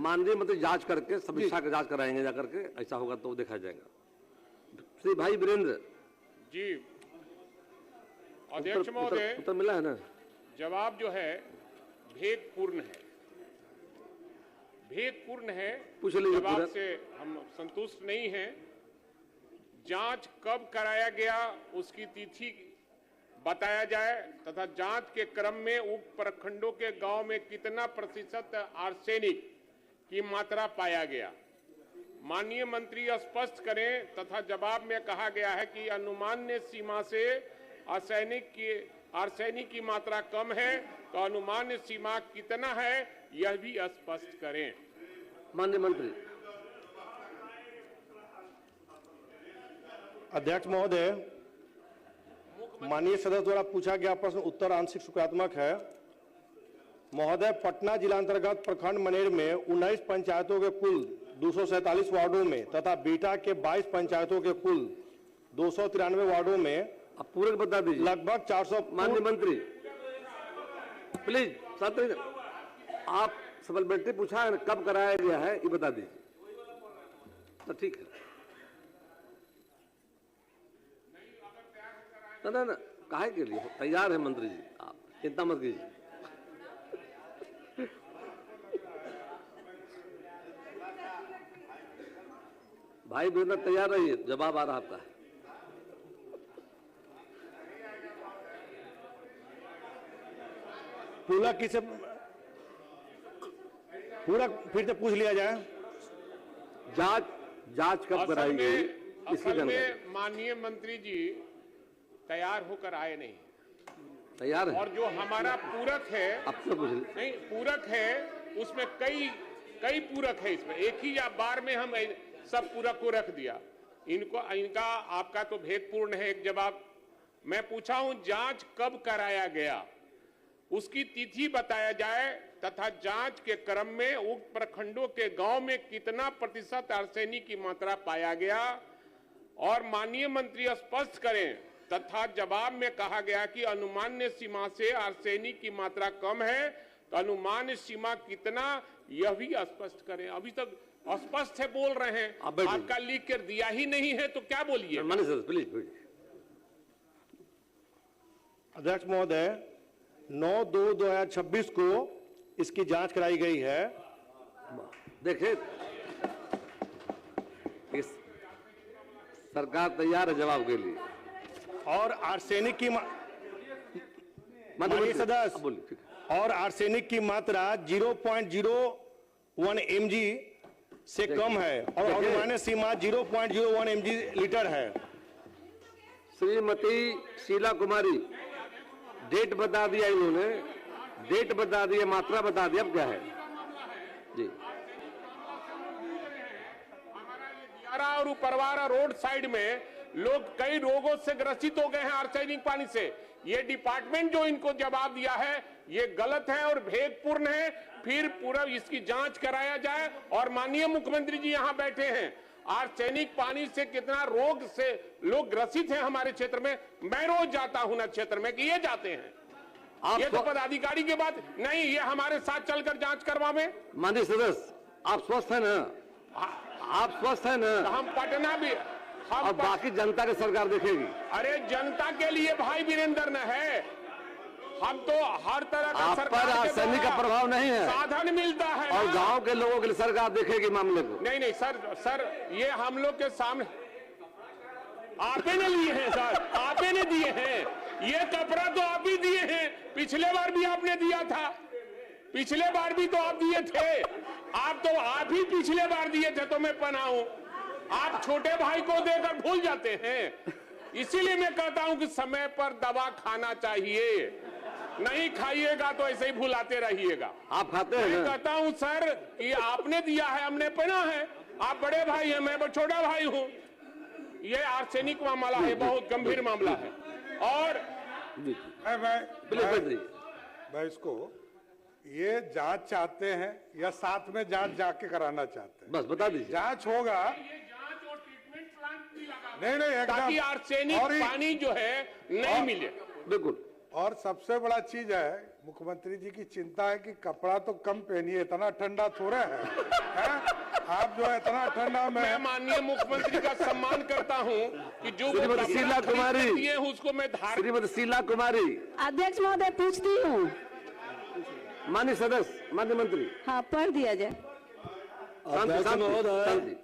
माननीय मंत्री जांच करके समीक्षा की जांच कराएंगे जाकर के, ऐसा होगा तो देखा जाएगा। श्री भाई वीरेंद्र जी, अध्यक्ष महोदय, उत्तर मिला है ना? जवाब जो है भेदपूर्ण है, भेदपूर्ण है। पूछ लीजिए। जवाब से हम संतुष्ट नहीं हैं। जांच कब कराया गया उसकी तिथि बताया जाए तथा जांच के क्रम में उप प्रखंडों के गांव में कितना प्रतिशत आर्सेनिक की मात्रा पाया गया, माननीय मंत्री स्पष्ट करें। तथा जवाब में कहा गया है कि अनुमान्य सीमा से आर्सेनिक की मात्रा कम है, तो अनुमान्य सीमा कितना है यह भी स्पष्ट करें। माननीय मंत्री। अध्यक्ष महोदय, माननीय सदस्य द्वारा पूछा गया प्रश्न उत्तर आंशिक सकारात्मक है। महोदय, पटना जिला अंतर्गत प्रखंड मनेर में 19 पंचायतों के कुल 247 वार्डों में तथा बीटा के 22 पंचायतों के कुल 293 वार्डों में अब पूरे बता दीजिए। लगभग 400। माननीय मंत्री प्लीज, साथ आप सप्लीमेंट्री पूछा है, कब कराया गया है ये बता दीजिए तो ठीक है। ना काहे के लिए तैयार है मंत्री जी, आप चिंता मत कीजिए। भाई वीरेंद्र तैयार रहिए, जवाब आ रहा आपका है। पूरा किसे पूरा फिर से पूछ लिया जाए। जांच कब कराई गई इसकी जानकारी। माननीय मंत्री जी तैयार होकर आए नहीं, तैयार है। और जो हमारा पूरक है, अब तो पूछ नहीं पूरक है, उसमें कई पूरक है। इसमें एक ही बार में हम सब पूरक को रख दिया। इनका आपका तो भेदपूर्ण है। एक जवाब मैं पूछा हूं, जांच कब कराया गया उसकी तिथि बताया जाए तथा जांच के क्रम में उक्त प्रखंडों के गांव में कितना प्रतिशत आर्सेनिक की मात्रा पाया गया, और माननीय मंत्री स्पष्ट करें। तथा जवाब में कहा गया कि अनुमान्य सीमा से आर्सेनिक की मात्रा कम है, तो अनुमान्य सीमा कितना यह भी स्पष्ट करें। अभी तक अस्पष्ट है बोल रहे हैं, आपका लिख कर दिया ही नहीं है तो क्या बोलिए। अध्यक्ष महोदय, 9/2/2026 को इसकी जांच कराई गई है। देखिए, इस सरकार तैयार है जवाब के लिए। और आर्सेनिक की माननीय सदस्य, और आर्सेनिक की मात्रा 0.01 mg से कम है और अनुमान्य सीमा 0.01 mg लीटर है। श्रीमती शीला कुमारी, डेट बता दिया इन्होंने, डेट बता दिया, मात्रा बता दिया, अब क्या है जी। हमारा और उपरवारा रोड साइड में लोग कई रोगों से ग्रसित हो गए हैं आर्सेनिक पानी से। ये डिपार्टमेंट जो इनको जवाब दिया है ये गलत है और भेदपूर्ण है। फिर पूरा इसकी जांच कराया जाए। और माननीय मुख्यमंत्री जी यहाँ बैठे हैं, आर्सेनिक पानी से कितना रोग से लोग ग्रसित हैं हमारे क्षेत्र में। मैं रोज जाता हूं ना क्षेत्र में कि ये जाते हैं। ये तो पदाधिकारी की बात नहीं, ये हमारे साथ चलकर जांच करवावे। माननीय सदस्य, आप स्वस्थ है ना? आप स्वस्थ है ना? हम पटना भी और बाकी जनता की सरकार देखेगी। अरे जनता के लिए भाई वीरेंद्र न है, हम तो हर तरह का सरकार पर आर्सेनिक का प्रभाव नहीं है, साधन मिलता है और गांव के लोगों के लिए सरकार देखेगी मामले को। नहीं सर ये हम लोग के सामने आपे ने लिए हैं सर, आपे ने दिए हैं। ये कपड़ा तो आप ही दिए हैं, पिछले बार भी आपने दिया था, पिछले बार भी तो आप दिए थे। आप ही पिछले बार दिए थे तो मैं पहना हूं। आप छोटे भाई को देकर भूल जाते हैं। इसीलिए मैं कहता हूं कि समय पर दवा खाना चाहिए, नहीं खाइएगा तो ऐसे ही भुलाते रहिएगा। आप खाते हैं? मैं कहता हूं सर कि आपने दिया है, हमने पहना है। आप बड़े भाई हैं, मैं छोटा भाई हूं। ये आर्सेनिक मामला है, बहुत गंभीर मामला है। और मैं इसको ये जांच चाहते हैं या साथ में जांच जाके कराना चाहते हैं? बस बता दीजिए। जांच होगा, नहीं ताकि आर्सेनिक पानी जो है नहीं मिले। बिल्कुल और सबसे बड़ा चीज है, मुख्यमंत्री जी की चिंता है कि कपड़ा तो कम पहनिए, इतना ठंडा थोड़ा है? आप जो है इतना ठंडा में। मैं माननीय मुख्यमंत्री का सम्मान करता हूँ कि जो वो श्रीमती कपड़ा शीला कुमारी। खरीदती है, उसको मैं धारण। श्रीमती शीला कुमारी। अध्यक्ष महोदय पूछती हूँ। माननीय सदस्य, माननीय मंत्री, हाँ, पढ़ दिया जाए। शांति, शांति, शांति।